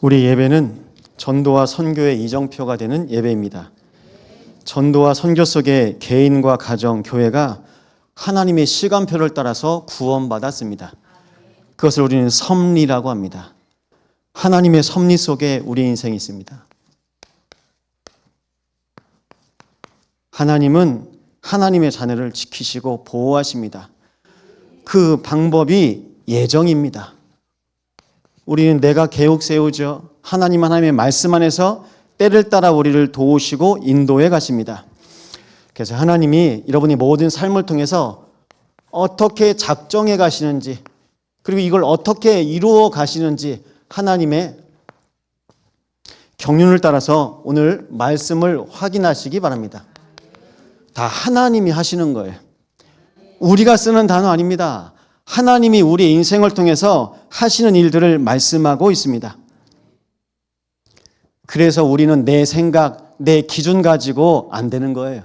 우리 예배는 전도와 선교의 이정표가 되는 예배입니다. 전도와 선교 속에 개인과 가정, 교회가 하나님의 시간표를 따라서 구원받았습니다. 그것을 우리는 섭리라고 합니다. 하나님의 섭리 속에 우리 인생이 있습니다. 하나님은 하나님의 자녀를 지키시고 보호하십니다. 그 방법이 예정입니다. 우리는 내가 계획 세우죠. 하나님의 말씀 안에서 때를 따라 우리를 도우시고 인도해 가십니다. 그래서 하나님이 여러분이 모든 삶을 통해서 어떻게 작정해 가시는지, 그리고 이걸 어떻게 이루어 가시는지 하나님의 경륜을 따라서 오늘 말씀을 확인하시기 바랍니다. 다 하나님이 하시는 거예요. 우리가 쓰는 단어 아닙니다. 하나님이 우리의 인생을 통해서 하시는 일들을 말씀하고 있습니다. 그래서 우리는 내 생각, 내 기준 가지고 안 되는 거예요.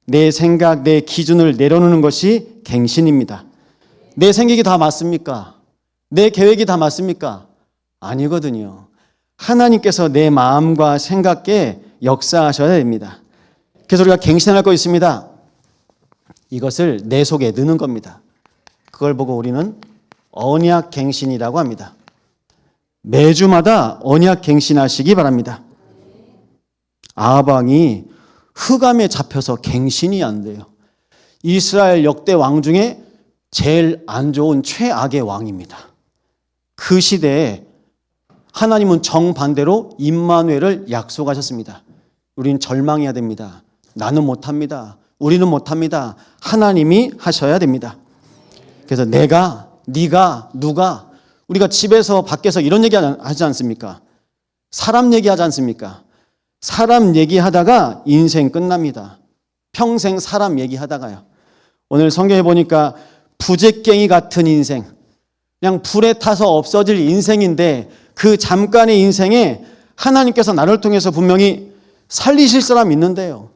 내 생각, 내 기준을 내려놓는 것이 갱신입니다. 내 생각이 다 맞습니까? 내 계획이 다 맞습니까? 아니거든요. 하나님께서 내 마음과 생각에 역사하셔야 됩니다. 그래서 우리가 갱신할 거 있습니다. 이것을 내 속에 넣는 겁니다. 그걸 보고 우리는 언약 갱신이라고 합니다. 매주마다 언약 갱신하시기 바랍니다. 아합왕이 흑암에 잡혀서 갱신이 안 돼요. 이스라엘 역대 왕 중에 제일 안 좋은 최악의 왕입니다. 그 시대에 하나님은 정반대로 임마누엘을 약속하셨습니다. 우리는 절망해야 됩니다. 나는 못합니다. 우리는 못합니다. 하나님이 하셔야 됩니다. 그래서 내가, 네가, 누가, 우리가 집에서 밖에서 이런 얘기 하지 않습니까? 사람 얘기하지 않습니까? 사람 얘기하다가 인생 끝납니다. 평생 사람 얘기하다가요. 오늘 성경에 보니까 부재깽이 같은 인생, 그냥 불에 타서 없어질 인생인데 그 잠깐의 인생에 하나님께서 나를 통해서 분명히 살리실 사람이 있는데요.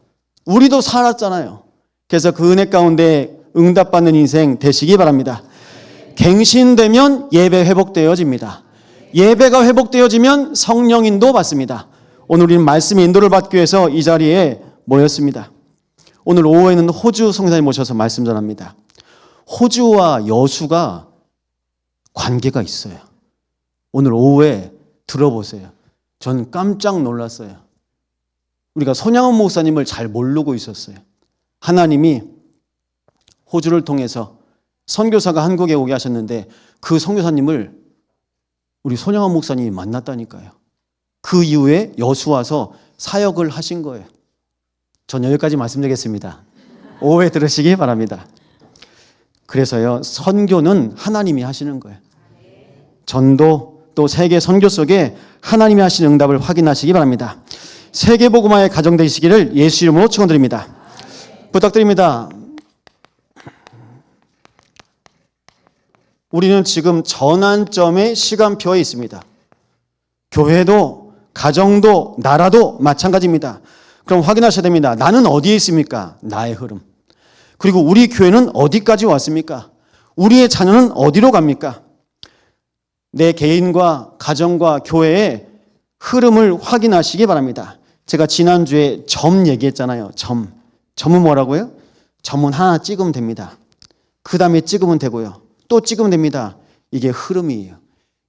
우리도 살았잖아요. 그래서 그 은혜 가운데 응답받는 인생 되시기 바랍니다. 갱신되면 예배 회복되어집니다. 예배가 회복되어지면 성령 인도 받습니다. 오늘 우리는 말씀의 인도를 받기 위해서 이 자리에 모였습니다. 오늘 오후에는 호주 성사님 모셔서 말씀 전합니다. 호주와 여수가 관계가 있어요. 오늘 오후에 들어보세요. 전 깜짝 놀랐어요. 우리가 손양원 목사님을 잘 모르고 있었어요. 하나님이 호주를 통해서 선교사가 한국에 오게 하셨는데 그 선교사님을 우리 손양원 목사님이 만났다니까요. 그 이후에 여수 와서 사역을 하신 거예요. 전 여기까지 말씀드리겠습니다. 오후에 들으시기 바랍니다. 그래서요, 선교는 하나님이 하시는 거예요. 전도 또 세계 선교 속에 하나님이 하시는 응답을 확인하시기 바랍니다. 세계복음화의 가정 되시기를 예수 이름으로 축원드립니다. 부탁드립니다. 우리는 지금 전환점의 시간표에 있습니다. 교회도 가정도 나라도 마찬가지입니다. 그럼 확인하셔야 됩니다. 나는 어디에 있습니까? 나의 흐름. 그리고 우리 교회는 어디까지 왔습니까? 우리의 자녀는 어디로 갑니까? 내 개인과 가정과 교회의 흐름을 확인하시기 바랍니다. 제가 지난주에 점 얘기했잖아요. 점은 뭐라고요? 점은 하나 찍으면 됩니다. 그 다음에 찍으면 되고요. 또 찍으면 됩니다. 이게 흐름이에요.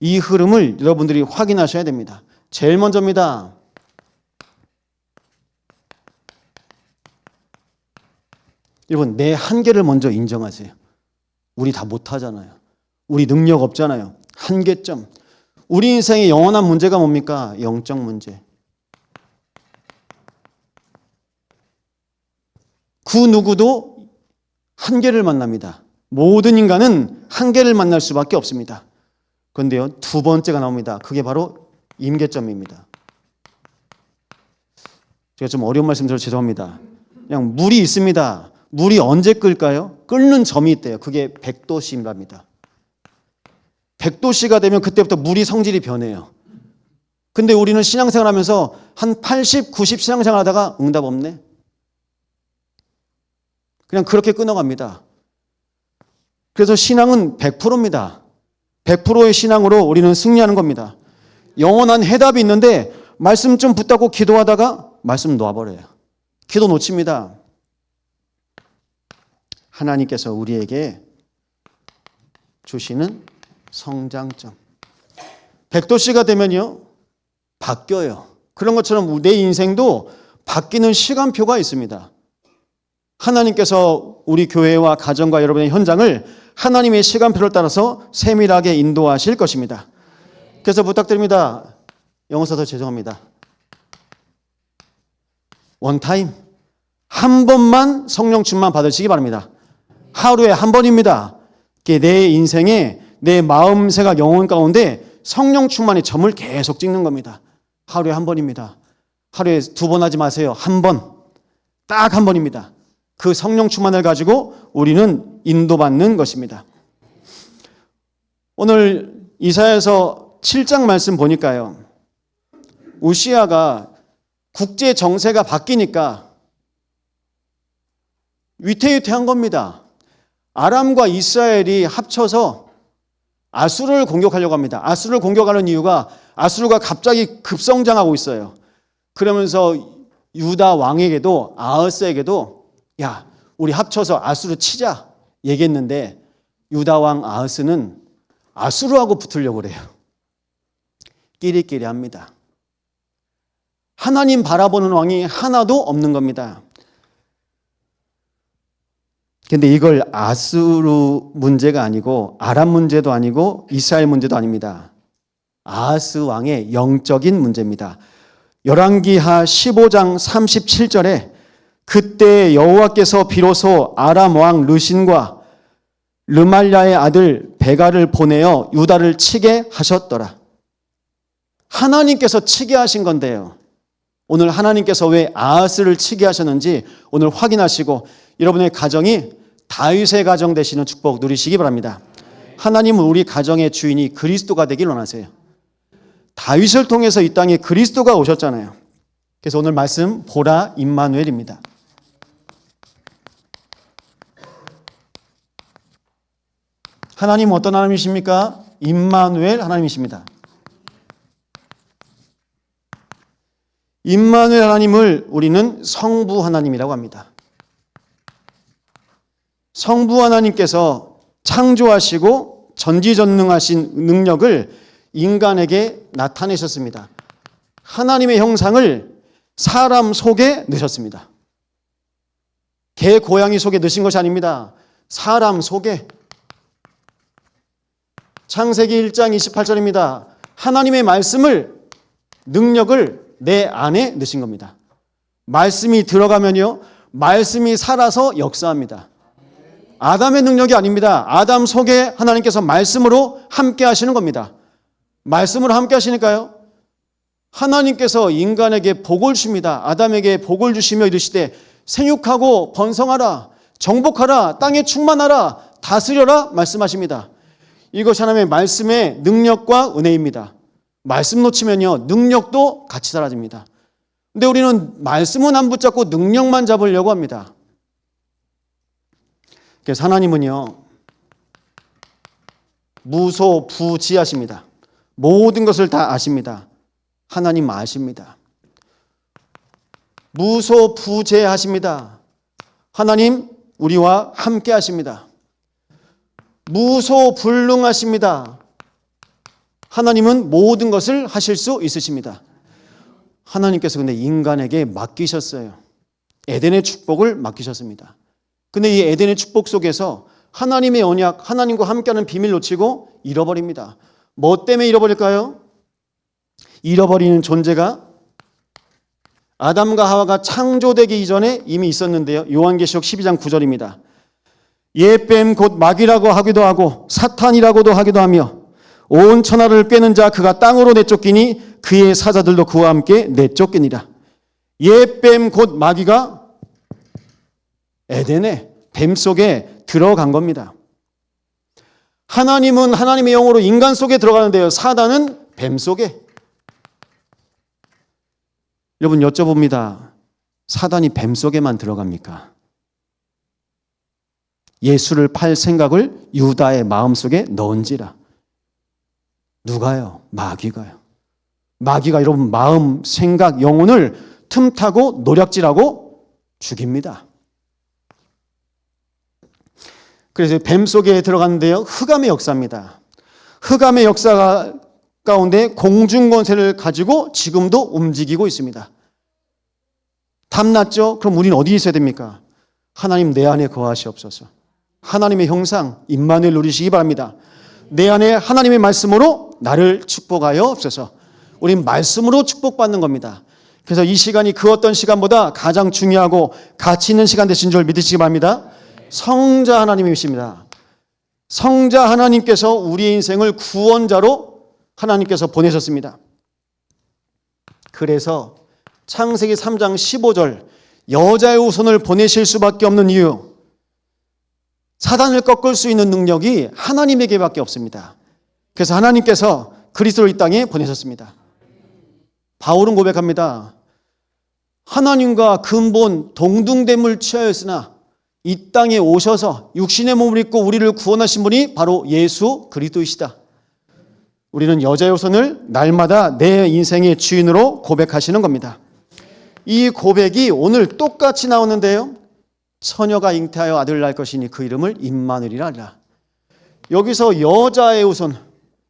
이 흐름을 여러분들이 확인하셔야 됩니다. 제일 먼저입니다. 여러분, 내 한계를 먼저 인정하세요. 우리 다 못하잖아요. 우리 능력 없잖아요. 한계점. 우리 인생의 영원한 문제가 뭡니까? 영적 문제. 그 누구도 한계를 만납니다. 모든 인간은 한계를 만날 수밖에 없습니다. 그런데요, 두 번째가 나옵니다. 그게 바로 임계점입니다. 제가 좀 어려운 말씀 드려서 죄송합니다. 그냥 물이 있습니다. 물이 언제 끓까요? 끓는 점이 있대요. 그게 100도씨랍니다. 100도씨가 되면 그때부터 물이 성질이 변해요. 근데 우리는 신앙생활 하면서 한 80, 90 신앙생활 하다가 응답 없네. 그냥 그렇게 끊어갑니다. 그래서 신앙은 100%입니다. 100%의 신앙으로 우리는 승리하는 겁니다. 영원한 해답이 있는데 말씀 좀 붙잡고 기도하다가 말씀 놓아버려요. 기도 놓칩니다. 하나님께서 우리에게 주시는 성장점. 백도씨가 되면요, 바뀌어요. 그런 것처럼 내 인생도 바뀌는 시간표가 있습니다. 하나님께서 우리 교회와 가정과 여러분의 현장을 하나님의 시간표를 따라서 세밀하게 인도하실 것입니다. 그래서 부탁드립니다. 영어 써서 죄송합니다. 원타임, 한 번만 성령 충만 받으시기 바랍니다. 하루에 한 번입니다. 내 인생에 내 마음, 생각, 영혼 가운데 성령 충만의 점을 계속 찍는 겁니다. 하루에 한 번입니다. 하루에 2번 하지 마세요. 한 번, 딱 한 번입니다. 그 성령 충만을 가지고 우리는 인도받는 것입니다. 오늘 이사야서 7장 말씀 보니까요, 우시아가 국제 정세가 바뀌니까 위태위태한 겁니다. 아람과 이스라엘이 합쳐서 아수르를 공격하려고 합니다. 아수르를 공격하는 이유가 아수르가 갑자기 급성장하고 있어요. 그러면서 유다 왕에게도, 아하스에게도 야, 우리 합쳐서 아수르 치자 얘기했는데 유다 왕 아하스는 아수르하고 붙으려고 그래요. 끼리끼리 합니다. 하나님 바라보는 왕이 하나도 없는 겁니다. 근데 이걸 아수르 문제가 아니고 아람 문제도 아니고 이스라엘 문제도 아닙니다. 아하스 왕의 영적인 문제입니다. 열왕기하 15장 37절에 그때 여호와께서 비로소 아람 왕 르신과 르말랴의 아들 베가를 보내어 유다를 치게 하셨더라. 하나님께서 치게 하신 건데요. 오늘 하나님께서 왜 아하스를 치게 하셨는지 오늘 확인하시고 여러분의 가정이 다윗의 가정 되시는 축복 누리시기 바랍니다. 하나님은 우리 가정의 주인이 그리스도가 되길 원하세요. 다윗을 통해서 이 땅에 그리스도가 오셨잖아요. 그래서 오늘 말씀 보라 임마누엘입니다. 하나님은 어떤 하나님이십니까? 임마누엘 하나님이십니다. 임마누엘 하나님을 우리는 성부 하나님이라고 합니다. 성부 하나님께서 창조하시고 전지전능하신 능력을 인간에게 나타내셨습니다. 하나님의 형상을 사람 속에 넣으셨습니다. 개, 고양이 속에 넣으신 것이 아닙니다. 사람 속에. 창세기 1장 28절입니다. 하나님의 말씀을, 능력을 내 안에 넣으신 겁니다. 말씀이 들어가면요, 말씀이 살아서 역사합니다. 아담의 능력이 아닙니다. 아담 속에 하나님께서 말씀으로 함께 하시는 겁니다. 말씀으로 함께 하시니까요, 하나님께서 인간에게 복을 주십니다. 아담에게 복을 주시며 이르시되 생육하고 번성하라, 정복하라, 땅에 충만하라, 다스려라 말씀하십니다. 이것이 하나님의 말씀의 능력과 은혜입니다. 말씀 놓치면요, 능력도 같이 사라집니다. 근데 우리는 말씀은 안 붙잡고 능력만 잡으려고 합니다. 그래서 하나님은요, 무소부지하십니다. 모든 것을 다 아십니다. 하나님 아십니다. 무소부재하십니다. 하나님 우리와 함께 하십니다. 무소불능하십니다. 하나님은 모든 것을 하실 수 있으십니다. 하나님께서 근데 인간에게 맡기셨어요. 에덴의 축복을 맡기셨습니다. 근데 이 에덴의 축복 속에서 하나님의 언약, 하나님과 함께하는 비밀 놓치고 잃어버립니다. 뭐 때문에 잃어버릴까요? 잃어버리는 존재가 아담과 하와가 창조되기 이전에 이미 있었는데요. 요한계시록 12장 9절입니다. 예뱀 곧 마귀라고 하기도 하고 사탄이라고도 하기도 하며 온 천하를 꿰는 자 그가 땅으로 내쫓기니 그의 사자들도 그와 함께 내쫓기니라. 예뱀 곧 마귀가 에덴의 뱀 속에 들어간 겁니다. 하나님은 하나님의 영으로 인간 속에 들어가는데요, 사단은 뱀 속에. 여러분 여쭤봅니다. 사단이 뱀 속에만 들어갑니까? 예수를 팔 생각을 유다의 마음속에 넣은지라. 누가요? 마귀가요. 마귀가 여러분 마음, 생각, 영혼을 틈타고 노략질하고 죽입니다. 그래서 뱀 속에 들어갔는데요, 흑암의 역사입니다. 흑암의 역사 가운데 공중권세를 가지고 지금도 움직이고 있습니다. 탐났죠? 그럼 우리는 어디에 있어야 됩니까? 하나님 내 안에 거하시옵소서. 하나님의 형상 임마누엘 누리시기 바랍니다. 내 안에 하나님의 말씀으로 나를 축복하여 없소서. 우린 말씀으로 축복받는 겁니다. 그래서 이 시간이 그 어떤 시간보다 가장 중요하고 가치 있는 시간 되신 줄 믿으시기 바랍니다. 성자 하나님이십니다. 성자 하나님께서 우리의 인생을 구원자로 하나님께서 보내셨습니다. 그래서 창세기 3장 15절 여자의 후손을 보내실 수밖에 없는 이유, 사단을 꺾을 수 있는 능력이 하나님에게밖에 없습니다. 그래서 하나님께서 그리스도를 이 땅에 보내셨습니다. 바울은 고백합니다. 하나님과 근본 동등됨을 취하였으나 이 땅에 오셔서 육신의 몸을 입고 우리를 구원하신 분이 바로 예수 그리스도이시다. 우리는 여자의 후손을 날마다 내 인생의 주인으로 고백하시는 겁니다. 이 고백이 오늘 똑같이 나오는데요. 처녀가 잉태하여 아들을 낳을 것이니 그 이름을 임마누엘이라 하리라. 여기서 여자의 후손,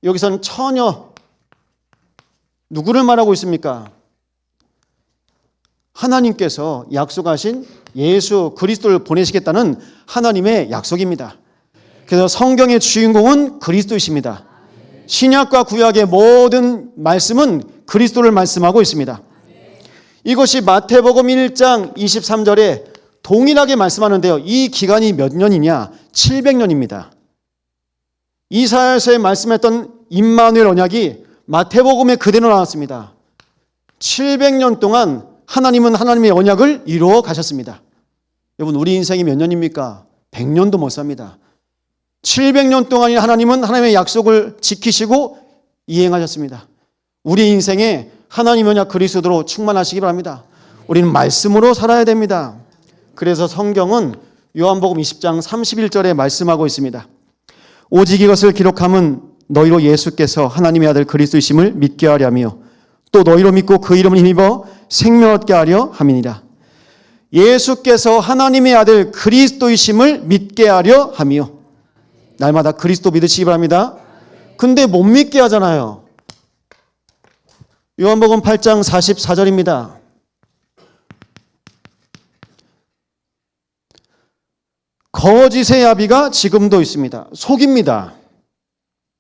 여기서는 처녀, 누구를 말하고 있습니까? 하나님께서 약속하신 예수 그리스도를 보내시겠다는 하나님의 약속입니다. 그래서 성경의 주인공은 그리스도이십니다. 신약과 구약의 모든 말씀은 그리스도를 말씀하고 있습니다. 이것이 마태복음 1장 23절에 동일하게 말씀하는데요. 이 기간이 몇 년이냐? 700년입니다. 이사야서에 말씀했던 임마누엘 언약이 마태복음에 그대로 나왔습니다. 700년 동안 하나님은 하나님의 언약을 이루어 가셨습니다. 여러분, 우리 인생이 몇 년입니까? 100년도 못 삽니다. 700년 동안이 하나님은 하나님의 약속을 지키시고 이행하셨습니다. 우리 인생에 하나님 언약 그리스도로 충만하시기 바랍니다. 우리는 말씀으로 살아야 됩니다. 그래서 성경은 요한복음 20장 31절에 말씀하고 있습니다. 오직 이것을 기록함은 너희로 예수께서 하나님의 아들 그리스도이심을 믿게 하려며 또 너희로 믿고 그 이름을 힘입어 생명 얻게 하려 함이니라. 예수께서 하나님의 아들 그리스도이심을 믿게 하려 함이요. 날마다 그리스도 믿으시기 바랍니다. 근데 못 믿게 하잖아요. 요한복음 8장 44절입니다. 거짓의 아비가 지금도 있습니다. 속입니다.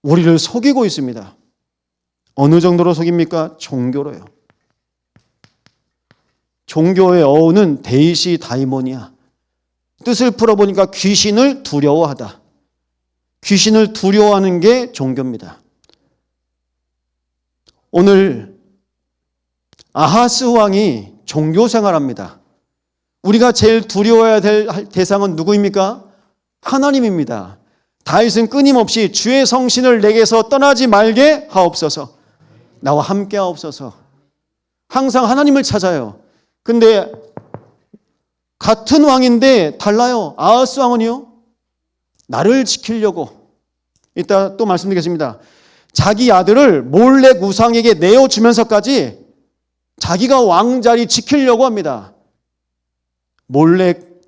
우리를 속이고 있습니다. 어느 정도로 속입니까? 종교로요. 종교의 어원은 데이시 다이모니아. 뜻을 풀어보니까 귀신을 두려워하다. 귀신을 두려워하는 게 종교입니다. 오늘 아하스 왕이 종교 생활합니다. 우리가 제일 두려워해야 될 대상은 누구입니까? 하나님입니다. 다윗은 끊임없이 주의 성신을 내게서 떠나지 말게 하옵소서. 나와 함께 하옵소서. 항상 하나님을 찾아요. 근데 같은 왕인데 달라요. 아하스 왕은요, 나를 지키려고, 이따 또 말씀드리겠습니다. 자기 아들을 몰렉 우상에게 내어주면서까지 자기가 왕자리 지키려고 합니다. 몰렉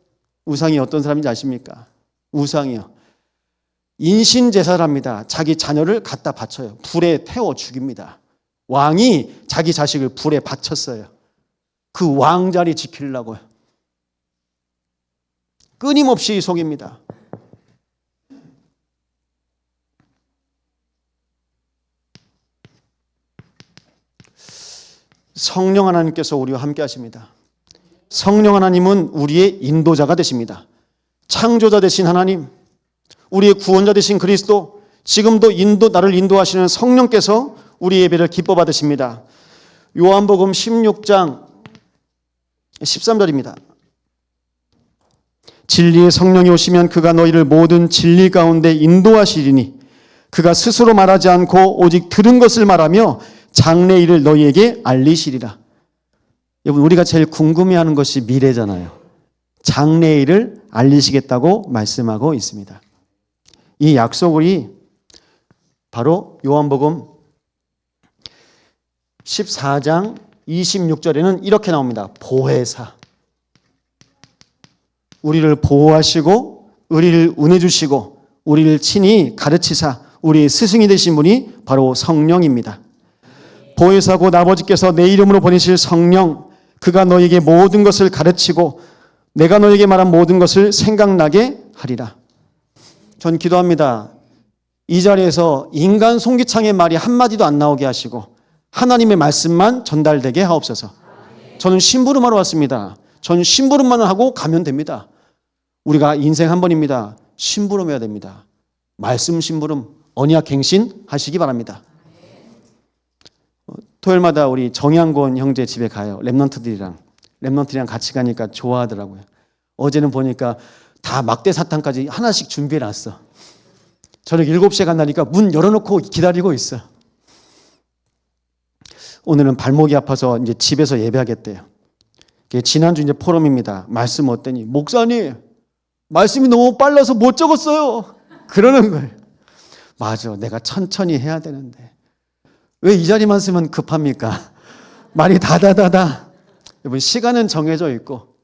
우상이 어떤 사람인지 아십니까? 우상이요. 인신제사랍니다. 자기 자녀를 갖다 바쳐요. 불에 태워 죽입니다. 왕이 자기 자식을 불에 바쳤어요. 그 왕자리 지키려고요. 끊임없이 속입니다. 성령 하나님께서 우리와 함께 하십니다. 성령 하나님은 우리의 인도자가 되십니다. 창조자 되신 하나님, 우리의 구원자 되신 그리스도, 지금도 나를 인도하시는 성령께서 우리 예배를 기뻐 받으십니다. 요한복음 16장 13절입니다. 진리의 성령이 오시면 그가 너희를 모든 진리 가운데 인도하시리니 그가 스스로 말하지 않고 오직 들은 것을 말하며 장래 일을 너희에게 알리시리라. 여러분, 우리가 제일 궁금해하는 것이 미래잖아요. 장래 일을 알리시겠다고 말씀하고 있습니다. 이 약속이 바로 요한복음 14장 26절에는 이렇게 나옵니다. 보혜사. 우리를 보호하시고 우리를 은혜 주시고 우리를 친히 가르치사 우리의 스승이 되신 분이 바로 성령입니다. 보혜사 곧 아버지께서 내 이름으로 보내실 성령, 그가 너에게 모든 것을 가르치고 내가 너에게 말한 모든 것을 생각나게 하리라. 전 기도합니다. 이 자리에서 인간 송기창의 말이 한마디도 안 나오게 하시고 하나님의 말씀만 전달되게 하옵소서. 저는 심부름하러 왔습니다. 저는 심부름만 하고 가면 됩니다. 우리가 인생 한 번입니다. 심부름해야 됩니다. 말씀 심부름, 언약 갱신 하시기 바랍니다. 토요일마다 우리 정양권 형제 집에 가요. 랩런트들이랑 같이 가니까 좋아하더라고요. 어제는 보니까 다 막대 사탕까지 하나씩 준비해 놨어. 저녁 7시에 간다니까 문 열어놓고 기다리고 있어. 오늘은 발목이 아파서 이제 집에서 예배하겠대요. 지난주 이제 포럼입니다. 말씀 어떠니? 목사님, 말씀이 너무 빨라서 못 적었어요. 그러는 거예요. 맞아, 내가 천천히 해야 되는데. 왜 이 자리만 쓰면 급합니까? 말이 다다다다. 여러분, 시간은 정해져 있고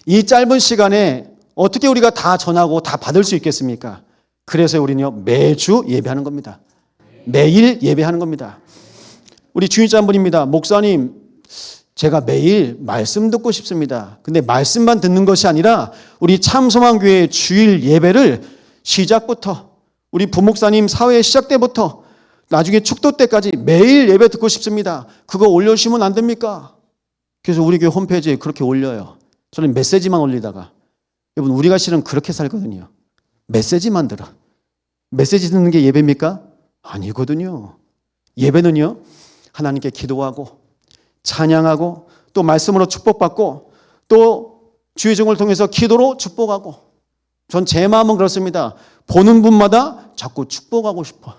이 짧은 시간에 어떻게 우리가 다 전하고 다 받을 수 있겠습니까? 그래서 우리는요, 매주 예배하는 겁니다. 매일 예배하는 겁니다. 우리 주인자 한 분입니다. 목사님, 제가 매일 말씀 듣고 싶습니다. 근데 말씀만 듣는 것이 아니라 우리 참소망교회 주일 예배를 시작부터 우리 부목사님 사회 시작 때부터 나중에 축도 때까지 매일 예배 듣고 싶습니다. 그거 올려주시면 안 됩니까? 그래서 우리 교회 홈페이지에 그렇게 올려요. 저는 메시지만 올리다가. 여러분, 우리가 실은 그렇게 살거든요. 메시지만 들어. 메시지 듣는 게 예배입니까? 아니거든요. 예배는요, 하나님께 기도하고 찬양하고 또 말씀으로 축복받고 또 주의 종을 통해서 기도로 축복하고. 전 제 마음은 그렇습니다. 보는 분마다 자꾸 축복하고 싶어.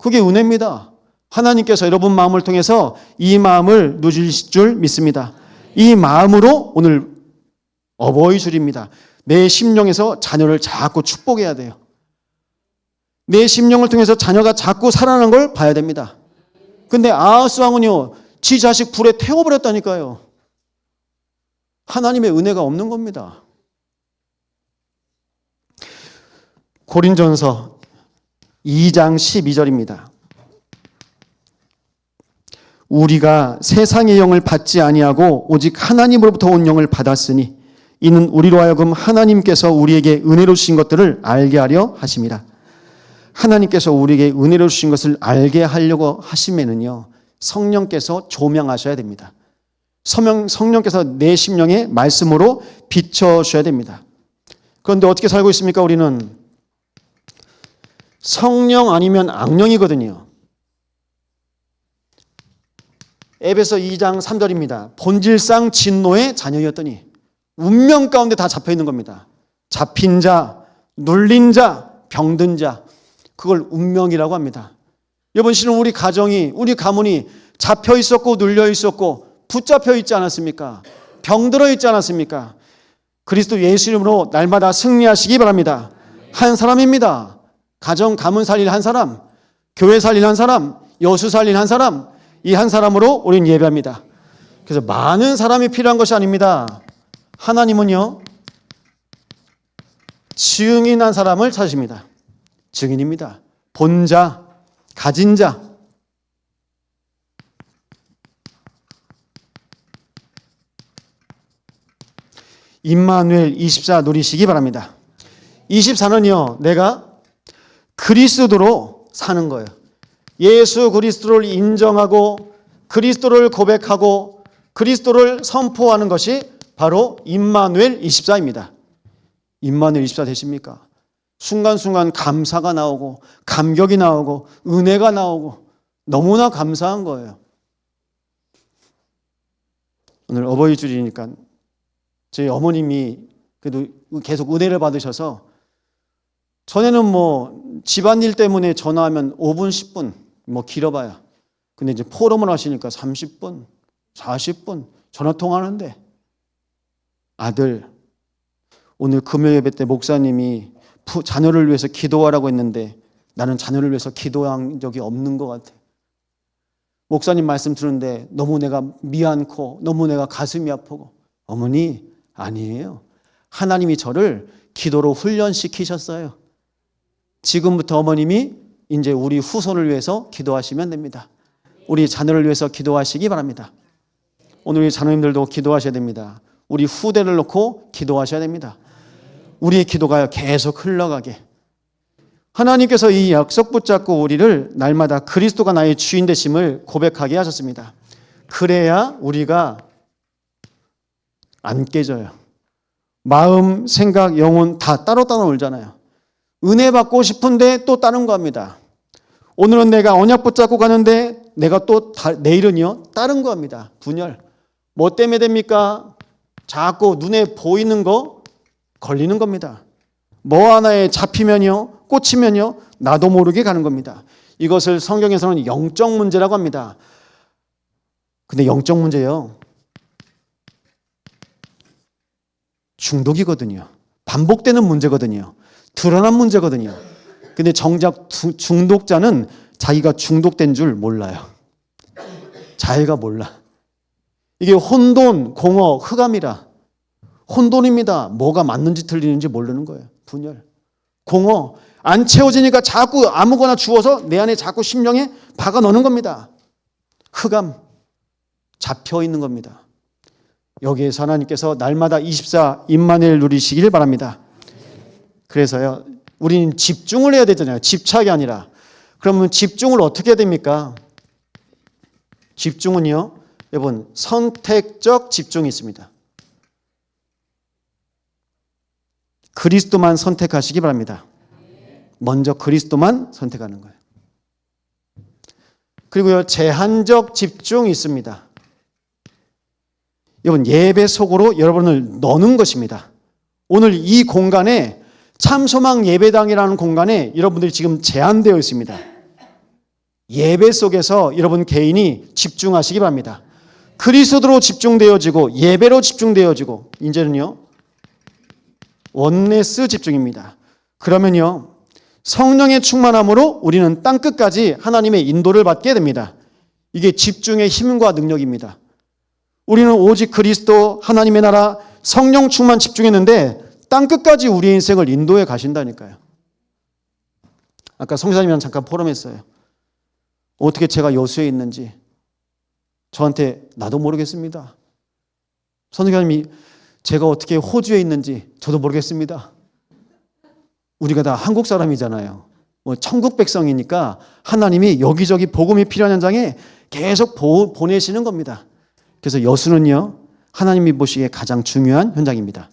그게 은혜입니다. 하나님께서 여러분 마음을 통해서 이 마음을 누리실 줄 믿습니다. 이 마음으로 오늘 어버이 줄입니다. 내 심령에서 자녀를 자꾸 축복해야 돼요. 내 심령을 통해서 자녀가 자꾸 살아나는 걸 봐야 됩니다. 근데 아하스 왕은요, 지 자식 불에 태워버렸다니까요. 하나님의 은혜가 없는 겁니다. 고린전서 2장 12절입니다. 우리가 세상의 영을 받지 아니하고 오직 하나님으로부터 온 영을 받았으니 이는 우리로 하여금 하나님께서 우리에게 은혜로 주신 것들을 알게 하려 하심이라. 하나님께서 우리에게 은혜로 주신 것을 알게 하려고 하시면은요, 성령께서 조명하셔야 됩니다. 성령께서 내 심령에 말씀으로 비춰주셔야 됩니다. 그런데 어떻게 살고 있습니까? 우리는 성령 아니면 악령이거든요. 에베소 2장 3절입니다. 본질상 진노의 자녀였더니 운명 가운데 다 잡혀 있는 겁니다. 잡힌 자, 눌린 자, 병든 자, 그걸 운명이라고 합니다. 여러분, 실은 우리 가정이, 우리 가문이 잡혀 있었고 눌려 있었고 붙잡혀 있지 않았습니까? 병들어 있지 않았습니까? 그리스도 예수 이름으로 날마다 승리하시기 바랍니다. 한 사람입니다. 가정, 가문 살릴 한 사람, 교회 살릴 한 사람, 여수 살릴 한 사람, 이 한 사람으로 우리는 예배합니다. 그래서 많은 사람이 필요한 것이 아닙니다. 하나님은요, 증인한 사람을 찾으십니다. 증인입니다. 본 자, 가진 자. 임마누엘 24 누리시기 바랍니다. 24는요, 내가 그리스도로 사는 거예요. 예수 그리스도를 인정하고 그리스도를 고백하고 그리스도를 선포하는 것이 바로 임마누엘 24입니다. 임마누엘 24 되십니까? 순간순간 감사가 나오고 감격이 나오고 은혜가 나오고 너무나 감사한 거예요. 오늘 어버이 주일이니까 저희 어머님이 그래도 계속 은혜를 받으셔서 전에는 뭐 집안일 때문에 전화하면 5분, 10분 뭐 길어봐야. 근데 이제 포럼을 하시니까 30분, 40분 전화 통화하는데 아들, 오늘 금요 예배 때 목사님이 자녀를 위해서 기도하라고 했는데 나는 자녀를 위해서 기도한 적이 없는 것 같아. 목사님 말씀 들은데 너무 내가 미안코, 너무 내가 가슴이 아프고. 어머니, 아니에요. 하나님이 저를 기도로 훈련시키셨어요. 지금부터 어머님이 이제 우리 후손을 위해서 기도하시면 됩니다. 우리 자녀를 위해서 기도하시기 바랍니다. 오늘 우리 자녀님들도 기도하셔야 됩니다. 우리 후대를 놓고 기도하셔야 됩니다. 우리의 기도가 계속 흘러가게. 하나님께서 이 약속 붙잡고 우리를 날마다 그리스도가 나의 주인 되심을 고백하게 하셨습니다. 그래야 우리가 안 깨져요. 마음, 생각, 영혼 다 따로따로 울잖아요. 은혜 받고 싶은데 또 다른 거 합니다. 오늘은 내가 언약 붙잡고 가는데 내가 또 내일은요 다른 거 합니다. 분열. 뭐 때문에 됩니까? 자꾸 눈에 보이는 거 걸리는 겁니다. 뭐 하나에 잡히면요, 꽂히면요, 나도 모르게 가는 겁니다. 이것을 성경에서는 영적 문제라고 합니다. 근데 영적 문제요, 중독이거든요. 반복되는 문제거든요. 드러난 문제거든요. 근데 정작 중독자는 자기가 중독된 줄 몰라요. 자기가 몰라. 이게 혼돈, 공허, 흑암이라. 혼돈입니다. 뭐가 맞는지 틀리는지 모르는 거예요. 분열, 공허, 안 채워지니까 자꾸 아무거나 주워서 내 안에 자꾸 심령에 박아 넣는 겁니다. 흑암, 잡혀 있는 겁니다. 여기에서 하나님께서 날마다 24 임마누엘 누리시길 바랍니다. 그래서요, 우리는 집중을 해야 되잖아요. 집착이 아니라. 그러면 집중을 어떻게 해야 됩니까? 집중은요, 여러분, 선택적 집중이 있습니다. 그리스도만 선택하시기 바랍니다. 먼저 그리스도만 선택하는 거예요. 그리고요, 제한적 집중이 있습니다. 여러분, 예배 속으로 여러분을 넣는 것입니다. 오늘 이 공간에 참소망 예배당이라는 공간에 여러분들이 지금 제한되어 있습니다. 예배 속에서 여러분 개인이 집중하시기 바랍니다. 그리스도로 집중되어지고 예배로 집중되어지고 이제는요 원네스 집중입니다. 그러면요 성령의 충만함으로 우리는 땅끝까지 하나님의 인도를 받게 됩니다. 이게 집중의 힘과 능력입니다. 우리는 오직 그리스도, 하나님의 나라, 성령 충만 집중했는데 땅끝까지 우리의 인생을 인도해 가신다니까요. 아까 성사님이랑 잠깐 포럼했어요. 어떻게 제가 여수에 있는지 저한테 나도 모르겠습니다. 선생님이 제가 어떻게 호주에 있는지 저도 모르겠습니다. 우리가 다 한국 사람이잖아요. 뭐 천국 백성이니까 하나님이 여기저기 복음이 필요한 현장에 계속 보내시는 겁니다. 그래서 여수는요 하나님이 보시기에 가장 중요한 현장입니다.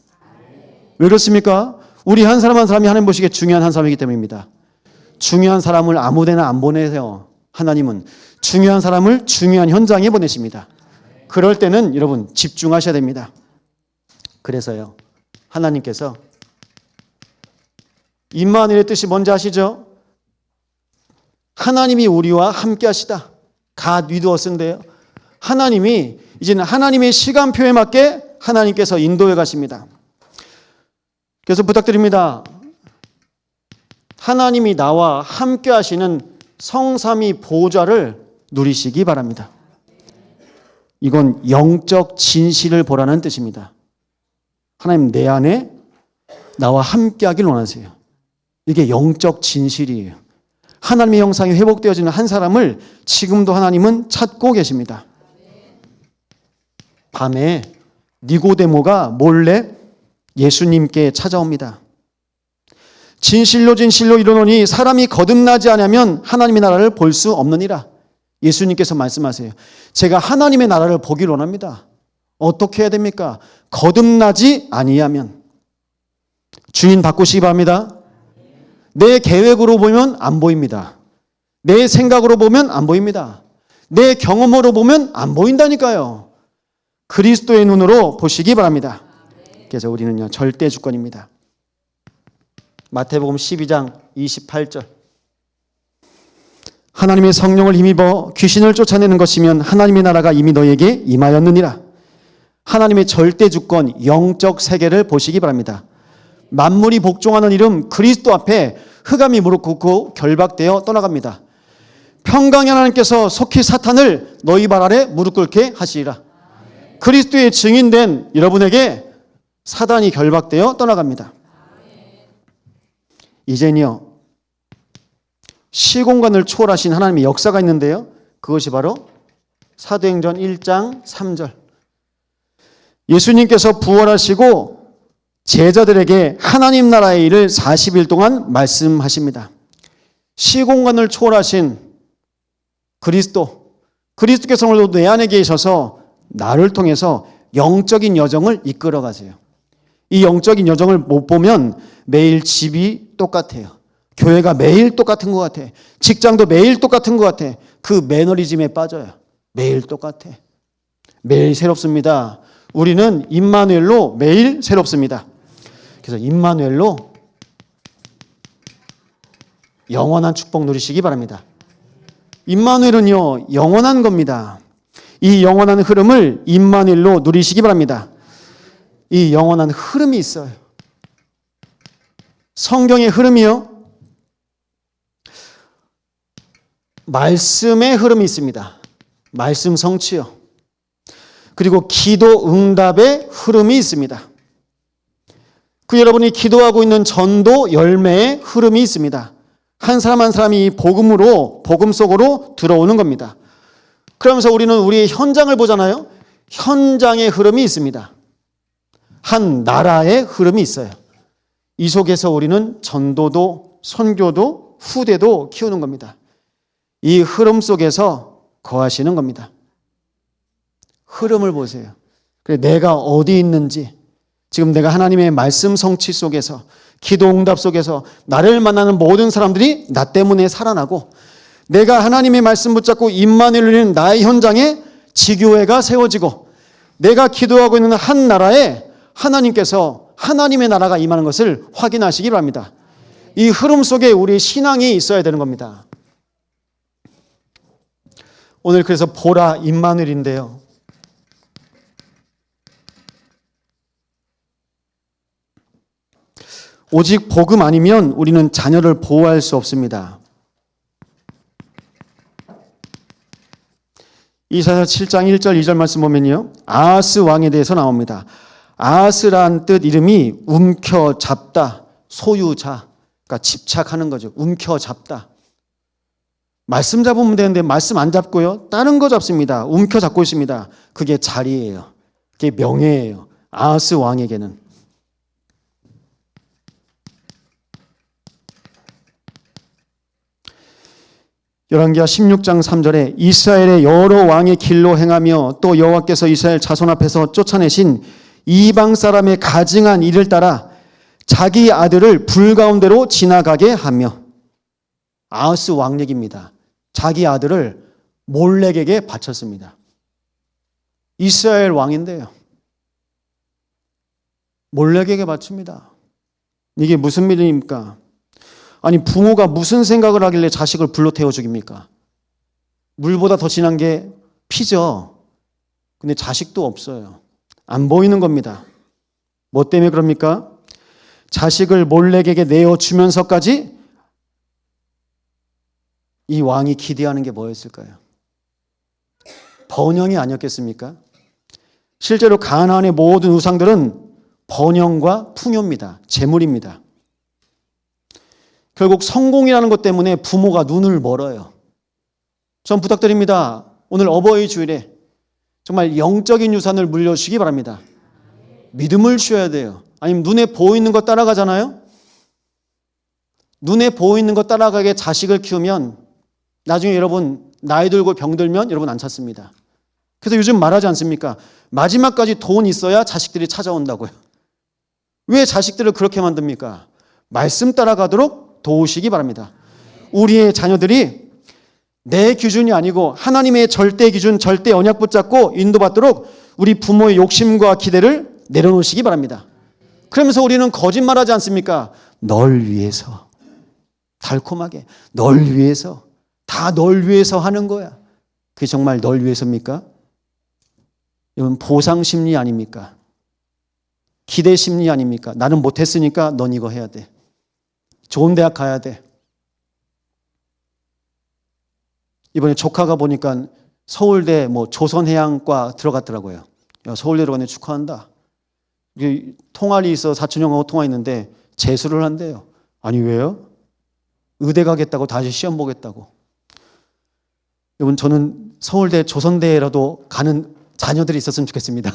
왜 그렇습니까? 우리 한 사람 한 사람이 하나님 보시기에 중요한 한 사람이기 때문입니다. 중요한 사람을 아무데나 안 보내세요. 하나님은 중요한 사람을 중요한 현장에 보내십니다. 그럴 때는 여러분 집중하셔야 됩니다. 그래서요 하나님께서 임마누엘의 뜻이 뭔지 아시죠? 하나님이 우리와 함께 하시다. God with us인데요. 하나님이 이제는 하나님의 시간표에 맞게 하나님께서 인도해 가십니다. 그래서 부탁드립니다. 하나님이 나와 함께 하시는 성삼위 보좌를 누리시기 바랍니다. 이건 영적 진실을 보라는 뜻입니다. 하나님 내 안에 나와 함께 하길 원하세요. 이게 영적 진실이에요. 하나님의 형상이 회복되어지는 한 사람을 지금도 하나님은 찾고 계십니다. 밤에 니고데모가 몰래 예수님께 찾아옵니다. 진실로 진실로 이르노니 사람이 거듭나지 않으면 하나님의 나라를 볼 수 없느니라. 예수님께서 말씀하세요. 제가 하나님의 나라를 보기를 원합니다. 어떻게 해야 됩니까? 거듭나지 아니하면. 주인 바꾸시기 바랍니다. 내 계획으로 보면 안 보입니다. 내 생각으로 보면 안 보입니다. 내 경험으로 보면 안 보인다니까요. 그리스도의 눈으로 보시기 바랍니다. 그래서 우리는요 절대 주권입니다. 마태복음 12장 28절 하나님의 성령을 힘입어 귀신을 쫓아내는 것이면 하나님의 나라가 이미 너에게 임하였느니라. 하나님의 절대 주권 영적 세계를 보시기 바랍니다. 만물이 복종하는 이름 그리스도 앞에 흑암이 무릎 꿇고 결박되어 떠나갑니다. 평강의 하나님께서 속히 사탄을 너희 발 아래 무릎 꿇게 하시리라. 그리스도의 증인된 여러분에게 사단이 결박되어 떠나갑니다. 이젠요, 시공간을 초월하신 하나님의 역사가 있는데요. 그것이 바로 사도행전 1장 3절. 예수님께서 부활하시고 제자들에게 하나님 나라의 일을 40일 동안 말씀하십니다. 시공간을 초월하신 그리스도께서 오늘도 내 안에 계셔서 나를 통해서 영적인 여정을 이끌어 가세요. 이 영적인 여정을 못 보면 매일 집이 똑같아요. 교회가 매일 똑같은 것 같아. 직장도 매일 똑같은 것 같아. 그 매너리즘에 빠져요. 매일 똑같아. 매일 새롭습니다. 우리는 임마누엘로 매일 새롭습니다. 그래서 임마누엘로 영원한 축복 누리시기 바랍니다. 임마누엘은요, 영원한 겁니다. 이 영원한 흐름을 임마누엘로 누리시기 바랍니다. 이 영원한 흐름이 있어요. 성경의 흐름이요, 말씀의 흐름이 있습니다. 말씀 성취요. 그리고 기도 응답의 흐름이 있습니다. 그 여러분이 기도하고 있는 전도 열매의 흐름이 있습니다. 한 사람 한 사람이 복음 속으로 들어오는 겁니다. 그러면서 우리는 우리의 현장을 보잖아요. 현장의 흐름이 있습니다. 한 나라의 흐름이 있어요. 이 속에서 우리는 전도도 선교도 후대도 키우는 겁니다. 이 흐름 속에서 거하시는 겁니다. 흐름을 보세요. 그래, 내가 어디 있는지, 지금 내가 하나님의 말씀 성취 속에서, 기도 응답 속에서 나를 만나는 모든 사람들이 나 때문에 살아나고, 내가 하나님의 말씀 붙잡고 임마누엘 누리는 나의 현장에 지교회가 세워지고, 내가 기도하고 있는 한 나라에 하나님께서 하나님의 나라가 임하는 것을 확인하시기 바랍니다. 이 흐름 속에 우리 신앙이 있어야 되는 겁니다. 오늘 그래서 보라 임마누엘인데요. 오직 복음 아니면 우리는 자녀를 보호할 수 없습니다. 이사야 7장 1절 2절 말씀 보면요, 아하스 왕에 대해서 나옵니다. 아하스란 뜻 이름이 움켜잡다, 소유자, 그러니까 집착하는 거죠. 움켜잡다. 말씀 잡으면 되는데 말씀 안 잡고요, 다른 거 잡습니다. 움켜잡고 있습니다. 그게 자리예요. 그게 명예예요. 아하스 왕에게는. 열왕기하 16장 3절에 이스라엘의 여러 왕의 길로 행하며 또 여호와께서 이스라엘 자손 앞에서 쫓아내신 이방 사람의 가증한 일을 따라 자기 아들을 불 가운데로 지나가게 하며, 아하스 왕 얘기입니다. 자기 아들을 몰렉에게 바쳤습니다. 이스라엘 왕인데요, 몰렉에게 바칩니다. 이게 무슨 일입니까? 아니, 부모가 무슨 생각을 하길래 자식을 불로 태워 죽입니까? 물보다 더 진한 게 피죠. 근데 자식도 없어요. 안 보이는 겁니다. 뭐 때문에 그럽니까? 자식을 몰렉에게 내어주면서까지 이 왕이 기대하는 게 뭐였을까요? 번영이 아니었겠습니까? 실제로 가나안의 모든 우상들은 번영과 풍요입니다. 재물입니다. 결국 성공이라는 것 때문에 부모가 눈을 멀어요. 전 부탁드립니다. 오늘 어버이 주일에 정말 영적인 유산을 물려주시기 바랍니다. 믿음을 주셔야 돼요. 아니면 눈에 보이는 거 따라가잖아요. 눈에 보이는 거 따라가게 자식을 키우면 나중에 여러분 나이 들고 병 들면 여러분 안 찾습니다. 그래서 요즘 말하지 않습니까? 마지막까지 돈 있어야 자식들이 찾아온다고요. 왜 자식들을 그렇게 만듭니까? 말씀 따라가도록 도우시기 바랍니다. 우리의 자녀들이 내 기준이 아니고 하나님의 절대 기준, 절대 언약 붙잡고 인도받도록 우리 부모의 욕심과 기대를 내려놓으시기 바랍니다. 그러면서 우리는 거짓말하지 않습니까? 널 위해서, 달콤하게 널 위해서, 다 널 위해서 하는 거야. 그게 정말 널 위해서입니까? 이건 보상 심리 아닙니까? 기대 심리 아닙니까? 나는 못했으니까 넌 이거 해야 돼. 좋은 대학 가야 돼. 이번에 조카가 보니까 서울대 조선해양과 들어갔더라고요. 야, 서울대 들어갔네, 축하한다. 통할이 있어 사촌 형하고 통화했는데 재수를 한대요. 아니 왜요? 의대 가겠다고, 다시 시험 보겠다고. 여러분, 저는 서울대 조선대라도 가는 자녀들이 있었으면 좋겠습니다.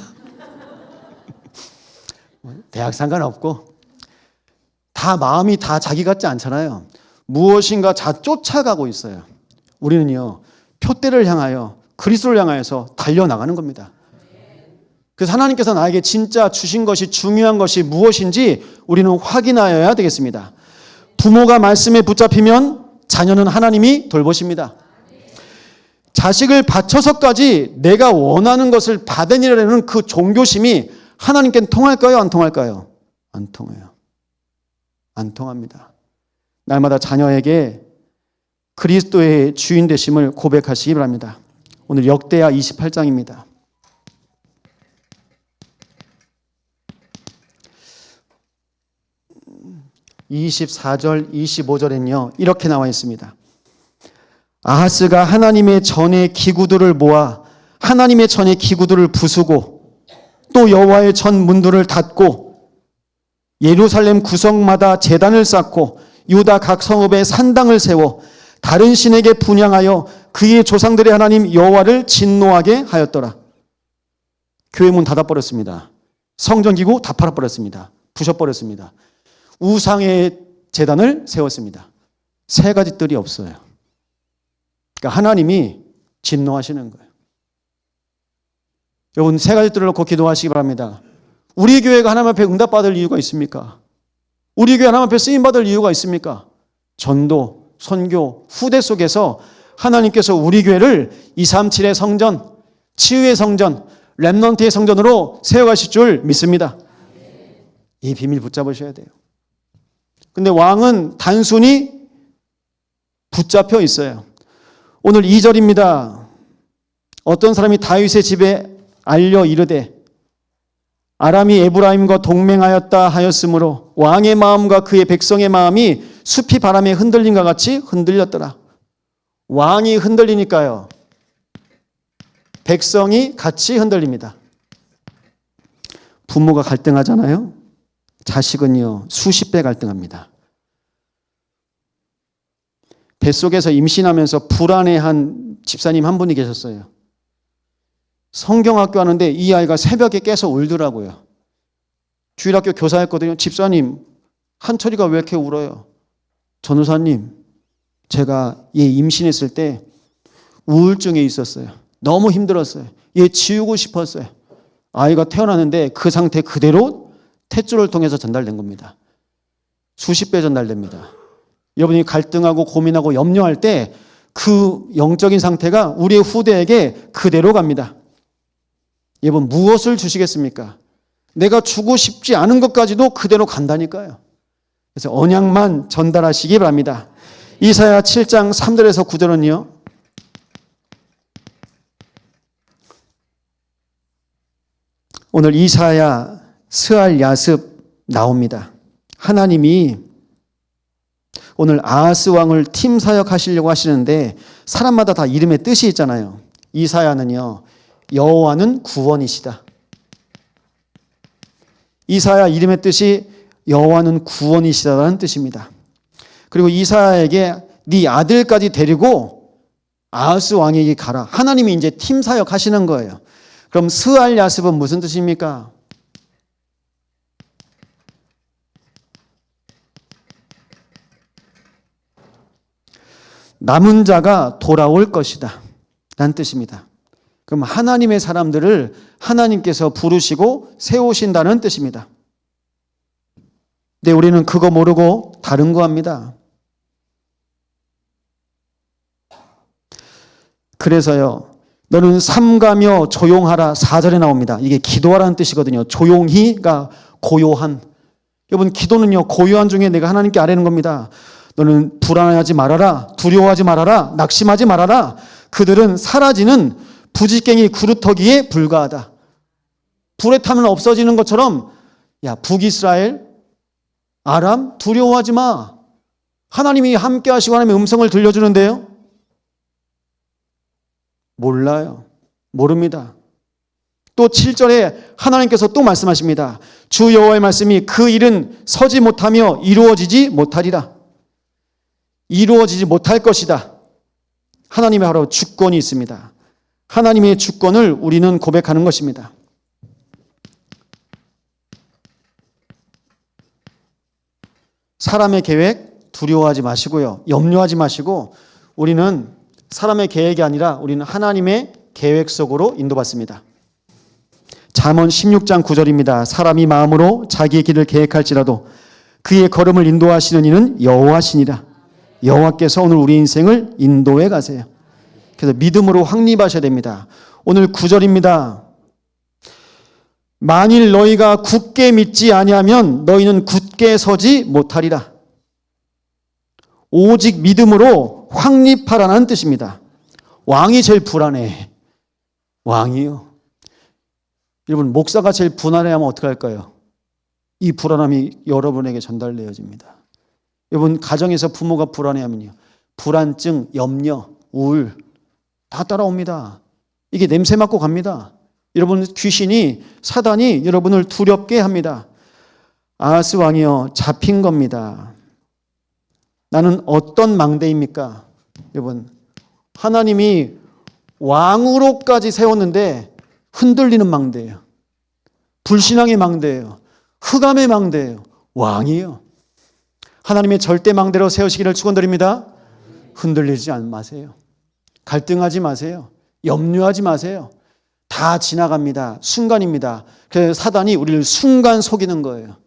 대학 상관없고 다 마음이 다 자기 같지 않잖아요. 무엇인가 쫓아가고 있어요. 우리는요, 표대를 향하여, 그리스도를 향하여서 달려나가는 겁니다. 그래서 하나님께서 나에게 진짜 주신 것이, 중요한 것이 무엇인지 우리는 확인하여야 되겠습니다. 부모가 말씀에 붙잡히면 자녀는 하나님이 돌보십니다. 자식을 바쳐서까지 내가 원하는 것을 받으려는 그 종교심이 하나님께는 통할까요? 안 통할까요? 안 통해요. 안 통합니다. 날마다 자녀에게 그리스도의 주인 되심을 고백하시기 바랍니다. 오늘 역대하 28장입니다. 24절, 25절에는요, 이렇게 나와 있습니다. 아하스가 하나님의 전의 기구들을 모아 하나님의 전의 기구들을 부수고 또 여호와의 전 문들을 닫고 예루살렘 구성마다 제단을 쌓고 유다 각 성읍에 산당을 세워 다른 신에게 분향하여 그의 조상들의 하나님 여호와를 진노하게 하였더라. 교회 문 닫아버렸습니다. 성전기구 다 팔아버렸습니다. 부셔버렸습니다. 우상의 제단을 세웠습니다. 세 가지 뜰이 없어요. 그러니까 하나님이 진노하시는 거예요. 여러분, 세 가지 뜰을 놓고 기도하시기 바랍니다. 우리 교회가 하나님 앞에 응답받을 이유가 있습니까? 우리 교회 하나님 앞에 쓰임받을 이유가 있습니까? 전도, 선교, 후대 속에서 하나님께서 우리 교회를 237의 성전, 치유의 성전, 렘넌트의 성전으로 세워가실 줄 믿습니다. 이 비밀 붙잡으셔야 돼요. 근데 왕은 단순히 붙잡혀 있어요. 오늘 2절입니다. 어떤 사람이 다윗의 집에 알려 이르되 아람이 에브라임과 동맹하였다 하였으므로 왕의 마음과 그의 백성의 마음이 숲이 바람에 흔들림과 같이 흔들렸더라. 왕이 흔들리니까요, 백성이 같이 흔들립니다. 부모가 갈등하잖아요. 자식은요, 수십 배 갈등합니다. 뱃속에서 임신하면서 불안해한 집사님 한 분이 계셨어요. 성경학교 하는데 이 아이가 새벽에 깨서 울더라고요. 주일학교 교사였거든요. 집사님, 한철이가 왜 이렇게 울어요? 전우사님, 제가 얘 임신했을 때 우울증에 있었어요. 너무 힘들었어요. 얘 지우고 싶었어요. 아이가 태어나는데 그 상태 그대로 탯줄을 통해서 전달된 겁니다. 수십 배 전달됩니다. 여러분이 갈등하고 고민하고 염려할 때 그 영적인 상태가 우리의 후대에게 그대로 갑니다. 여러분, 무엇을 주시겠습니까? 내가 주고 싶지 않은 것까지도 그대로 간다니까요. 그래서 언약만 전달하시기 바랍니다. 이사야 7장 3절에서 9절은요. 오늘 이사야, 스알, 야습 나옵니다. 하나님이 오늘 아하스 왕을 팀 사역하시려고 하시는데 사람마다 다 이름의 뜻이 있잖아요. 이사야는요, 여호와는 구원이시다. 이사야 이름의 뜻이 여호와는 구원이시다라는 뜻입니다. 그리고 이사야에게 네 아들까지 데리고 아하스 왕에게 가라. 하나님이 이제 팀 사역하시는 거예요. 그럼 스알 야습은 무슨 뜻입니까? 남은 자가 돌아올 것이다 라는 뜻입니다. 그럼 하나님의 사람들을 하나님께서 부르시고 세우신다는 뜻입니다. 근데 우리는 그거 모르고 다른 거 합니다. 그래서요, 너는 삼가며 조용하라 4절에 나옵니다. 이게 기도하라는 뜻이거든요. 조용히가 고요한. 여러분, 기도는요, 고요한 중에 내가 하나님께 아뢰는 겁니다. 너는 불안하지 말아라. 두려워하지 말아라. 낙심하지 말아라. 그들은 사라지는 부지깽이 그루터기에 불과하다. 불에 타면 없어지는 것처럼, 야, 북이스라엘, 아람, 두려워하지 마. 하나님이 함께 하시고 하나님의 음성을 들려주는데요. 몰라요. 모릅니다. 또 7절에 하나님께서 또 말씀하십니다. 주 여호와의 말씀이 그 일은 서지 못하며 이루어지지 못하리라. 이루어지지 못할 것이다. 하나님의 바로 주권이 있습니다. 하나님의 주권을 우리는 고백하는 것입니다. 사람의 계획 두려워하지 마시고요. 염려하지 마시고 우리는 사람의 계획이 아니라 우리는 하나님의 계획 속으로 인도받습니다. 잠언 16장 9절입니다. 사람이 마음으로 자기의 길을 계획할지라도 그의 걸음을 인도하시는 이는 여호와시니라. 여호와께서 오늘 우리 인생을 인도해 가세요. 그래서 믿음으로 확립하셔야 됩니다. 오늘 9절입니다. 만일 너희가 굳게 믿지 아니하면 너희는 굳게 서지 못하리라. 오직 믿음으로 확립하라는 뜻입니다. 왕이 제일 불안해. 왕이요. 여러분, 목사가 제일 불안해하면 어떻게 할까요? 이 불안함이 여러분에게 전달되어집니다. 여러분, 가정에서 부모가 불안해하면요, 불안증, 염려, 우울 다 따라옵니다. 이게 냄새 맡고 갑니다. 여러분, 귀신이, 사단이 여러분을 두렵게 합니다. 아하스 왕이요, 잡힌 겁니다. 나는 어떤 망대입니까? 여러분, 하나님이 왕으로까지 세웠는데 흔들리는 망대예요. 불신앙의 망대예요. 흑암의 망대예요. 왕이에요. 하나님의 절대 망대로 세우시기를 축원드립니다. 흔들리지 마세요. 갈등하지 마세요. 염려하지 마세요. 다 지나갑니다. 순간입니다. 그래서 사단이 우리를 순간 속이는 거예요.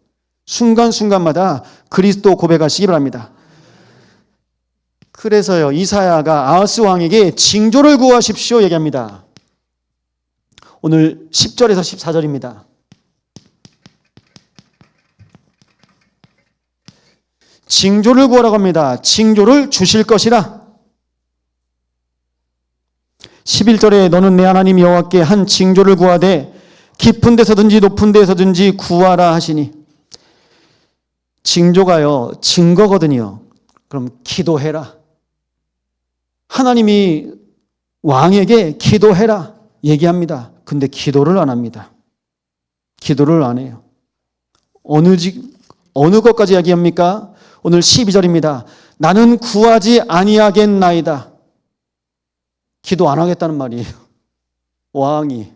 순간순간마다 그리스도 고백하시기 바랍니다. 그래서요, 이사야가 아하스 왕에게 징조를 구하십시오 얘기합니다. 오늘 10절에서 14절입니다. 징조를 구하라고 합니다. 징조를 주실 것이라. 11절에 너는 내 하나님 여호와께 한 징조를 구하되 깊은 데서든지 높은 데서든지 구하라 하시니. 징조가요, 증거거든요. 그럼 기도해라. 하나님이 왕에게 기도해라 얘기합니다. 근데 기도를 안 합니다. 기도를 안 해요. 어느 것까지 이야기합니까? 오늘 12절입니다. 나는 구하지 아니하겠나이다. 기도 안 하겠다는 말이에요. 왕이.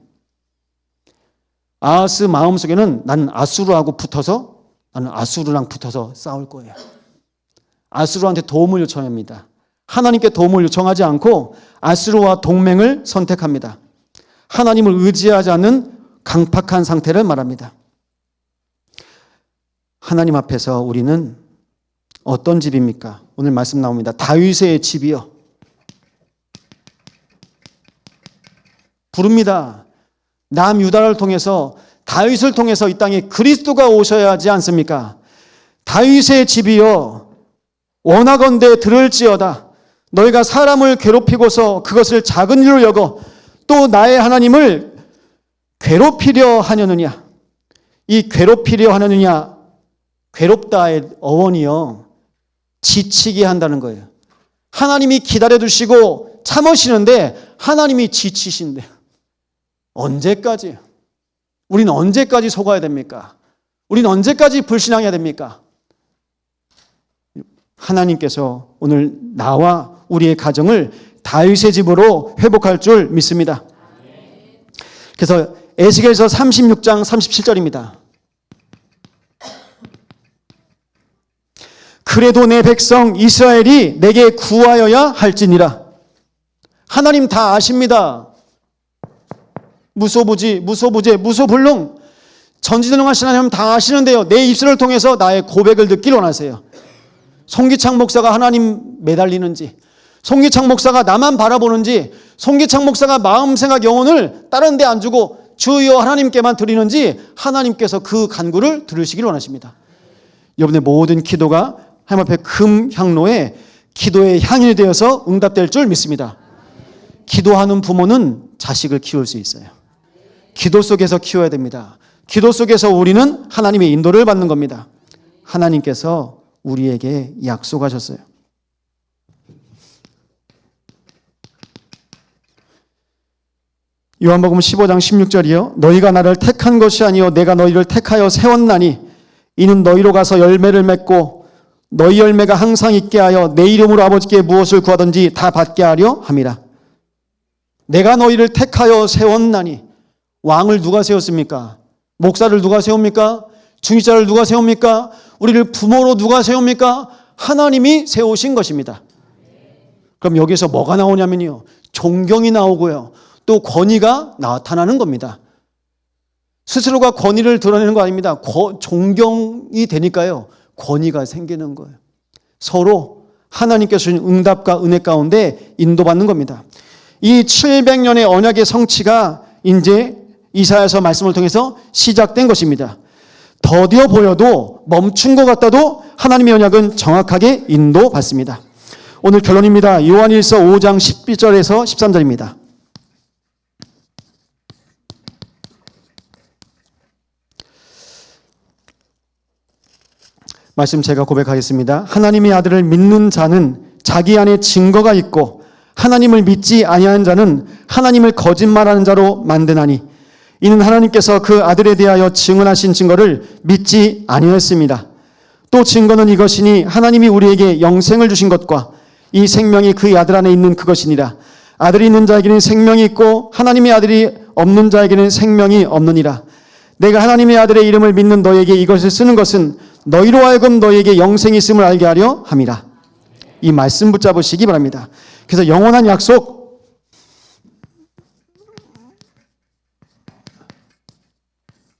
아하스 마음속에는 나는 아수르랑 붙어서 싸울 거예요. 아수르한테 도움을 요청합니다. 하나님께 도움을 요청하지 않고 아수르와 동맹을 선택합니다. 하나님을 의지하지 않는 강팍한 상태를 말합니다. 하나님 앞에서 우리는 어떤 집입니까? 오늘 말씀 나옵니다. 다윗의 집이요. 부릅니다. 남유다를 통해서, 다윗을 통해서 이 땅에 그리스도가 오셔야 하지 않습니까? 다윗의 집이요, 원하건대 들을지어다. 너희가 사람을 괴롭히고서 그것을 작은 일로 여겨 또 나의 하나님을 괴롭히려 하려느냐. 이 괴롭히려 하려느냐, 괴롭다의 어원이요, 지치게 한다는 거예요. 하나님이 기다려두시고 참으시는데 하나님이 지치신대요. 언제까지? 우리는 언제까지 속아야 됩니까? 우리는 언제까지 불신앙해야 됩니까? 하나님께서 오늘 나와 우리의 가정을 다윗의 집으로 회복할 줄 믿습니다. 그래서 에스겔서 36장 37절입니다. 그래도 내 백성 이스라엘이 내게 구하여야 할지니라. 하나님 다 아십니다. 무소부지, 무소부재, 무소불능, 전지전능하신 하나님 다 아시는데요, 내 입술을 통해서 나의 고백을 듣기를 원하세요. 송기창 목사가 하나님 매달리는지, 송기창 목사가 나만 바라보는지, 송기창 목사가 마음, 생각, 영혼을 다른 데 안 주고 주여 하나님께만 드리는지, 하나님께서 그 간구를 들으시기를 원하십니다. 여러분의 모든 기도가 하나님 앞에 금 향로에 기도의 향이 되어서 응답될 줄 믿습니다. 기도하는 부모는 자식을 키울 수 있어요. 기도 속에서 키워야 됩니다. 기도 속에서 우리는 하나님의 인도를 받는 겁니다. 하나님께서 우리에게 약속하셨어요. 요한복음 15장 16절이요. 너희가 나를 택한 것이 아니요 내가 너희를 택하여 세웠나니 이는 너희로 가서 열매를 맺고 너희 열매가 항상 있게 하여 내 이름으로 아버지께 무엇을 구하든지 다 받게 하려 함이라. 내가 너희를 택하여 세웠나니. 왕을 누가 세웠습니까? 목사를 누가 세웁니까? 중직자를 누가 세웁니까? 우리를 부모로 누가 세웁니까? 하나님이 세우신 것입니다. 그럼 여기서 뭐가 나오냐면요, 존경이 나오고요, 또 권위가 나타나는 겁니다. 스스로가 권위를 드러내는 거 아닙니다. 존경이 되니까요, 권위가 생기는 거예요. 서로 하나님께서 주신 응답과 은혜 가운데 인도받는 겁니다. 이 700년의 언약의 성취가 이제 이사야서 말씀을 통해서 시작된 것입니다. 더디어 보여도 멈춘 것 같아도 하나님의 언약은 정확하게 인도받습니다. 오늘 결론입니다. 요한일서 5장 12절에서 13절입니다. 말씀 제가 고백하겠습니다. 하나님의 아들을 믿는 자는 자기 안에 증거가 있고 하나님을 믿지 아니하는 자는 하나님을 거짓말하는 자로 만드나니 이는 하나님께서 그 아들에 대하여 증언하신 증거를 믿지 아니하였습니다. 또 증거는 이것이니 하나님이 우리에게 영생을 주신 것과 이 생명이 그의 아들 안에 있는 그것이니라. 아들이 있는 자에게는 생명이 있고 하나님의 아들이 없는 자에게는 생명이 없느니라. 내가 하나님의 아들의 이름을 믿는 너에게 이것을 쓰는 것은 너희로 하여금 너희에게 영생이 있음을 알게 하려 함이라. 이 말씀 붙잡으시기 바랍니다. 그래서 영원한 약속,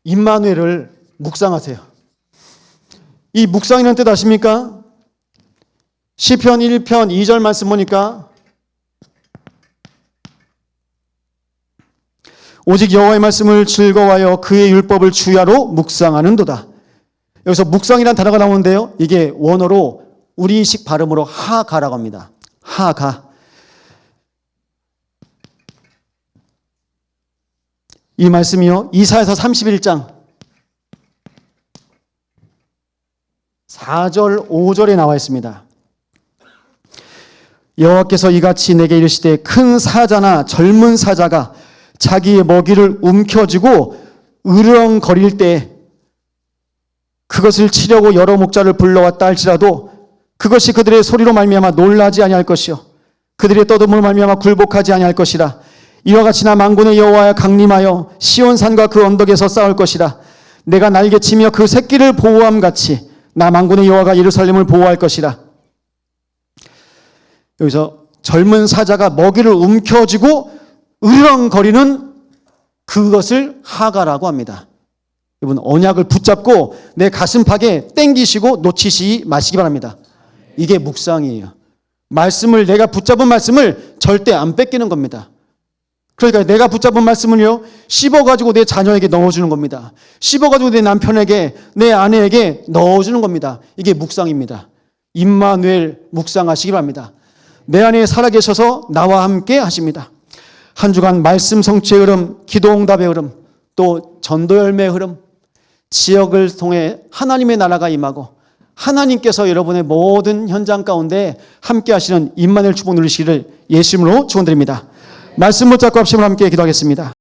임마누엘을 묵상하세요. 이 묵상이라는 뜻 아십니까? 시편 1편 2절 말씀 보니까 오직 여호와의 말씀을 즐거워하여 그의 율법을 주야로 묵상하는도다. 여기서 묵상이라는 단어가 나오는데요, 이게 원어로 우리식 발음으로 하가라고 합니다. 하가. 이 말씀이요, 이사야서 31장 4절 5절에 나와 있습니다. 여호와께서 이같이 내게 이르시되 큰 사자나 젊은 사자가 자기의 먹이를 움켜쥐고 으르렁거릴 때 그것을 치려고 여러 목자를 불러왔다 할지라도 그것이 그들의 소리로 말미암아 놀라지 아니할 것이요 그들의 떠듬으로 말미암아 굴복하지 아니할 것이라. 이와 같이 나 만군의 여호와여 강림하여 시온산과 그 언덕에서 싸울 것이라. 내가 날개치며 그 새끼를 보호함 같이 나 만군의 여호와가 예루살렘을 보호할 것이라. 여기서 젊은 사자가 먹이를 움켜쥐고 으르렁거리는 그것을 하가라고 합니다. 여러분, 언약을 붙잡고 내 가슴팍에 땡기시고 놓치지 마시기 바랍니다. 이게 묵상이에요. 말씀을, 내가 붙잡은 말씀을 절대 안 뺏기는 겁니다. 그러니까 내가 붙잡은 말씀을요, 씹어가지고 내 자녀에게 넣어주는 겁니다. 씹어가지고 내 남편에게, 내 아내에게 넣어주는 겁니다. 이게 묵상입니다. 임마누엘 묵상하시기 바랍니다. 내 안에 살아계셔서 나와 함께 하십니다. 한 주간 말씀 성취의 흐름, 기도 응답의 흐름, 또 전도 열매의 흐름, 지역을 통해 하나님의 나라가 임하고 하나님께서 여러분의 모든 현장 가운데 함께 하시는 임마누엘 축복 누리시기를 예수 이름으로 축원드립니다. 말씀 붙잡고 합심으로 함께 기도하겠습니다.